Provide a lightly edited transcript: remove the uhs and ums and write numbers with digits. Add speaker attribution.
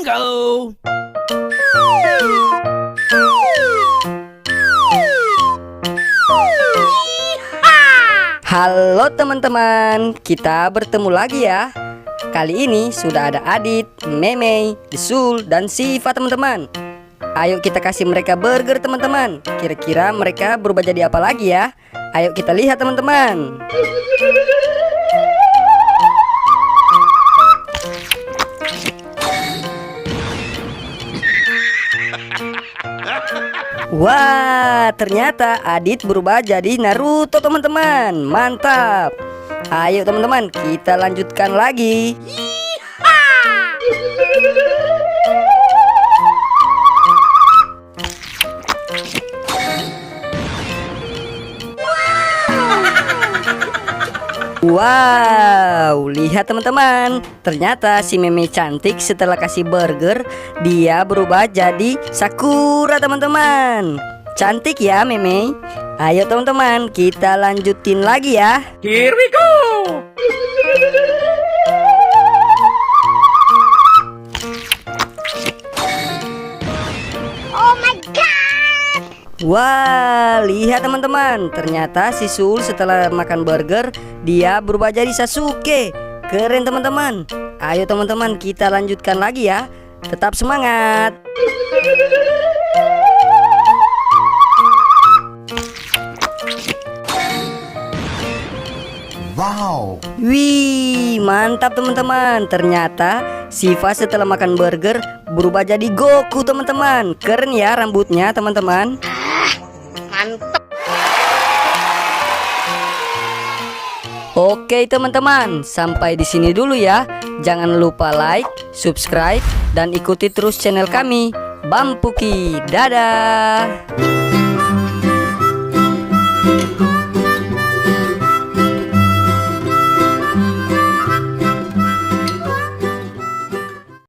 Speaker 1: Bingo!
Speaker 2: Halo teman-teman, kita bertemu lagi ya. Kali ini sudah ada Adit, Meme, Desul, dan Siva teman-teman. Ayo kita kasih mereka burger teman-teman. Kira-kira mereka berubah jadi apa lagi ya? Ayo kita lihat teman-teman. Wah, ternyata Adit berubah jadi Naruto teman-teman. Mantap. Ayo teman-teman, kita lanjutkan lagi. Wow, lihat teman-teman. Ternyata si Meme cantik setelah kasih burger, dia berubah jadi Sakura teman-teman. Cantik ya Meme. Ayo teman-teman, kita lanjutin lagi ya.
Speaker 1: Here we go!
Speaker 3: Oh my god!
Speaker 2: Wah, lihat teman-teman. Ternyata si Sul setelah makan burger, dia berubah jadi Sasuke. Keren teman-teman. Ayo teman-teman, kita lanjutkan lagi ya. Tetap semangat.
Speaker 1: Wow!
Speaker 2: Wih, mantap teman-teman. Ternyata Siva setelah makan burger berubah jadi Goku teman-teman. Keren ya rambutnya teman-teman.
Speaker 3: Mantap.
Speaker 2: Oke teman-teman, sampai di sini dulu ya. Jangan lupa like, subscribe, dan ikuti terus channel kami, Bampuki. Dadah.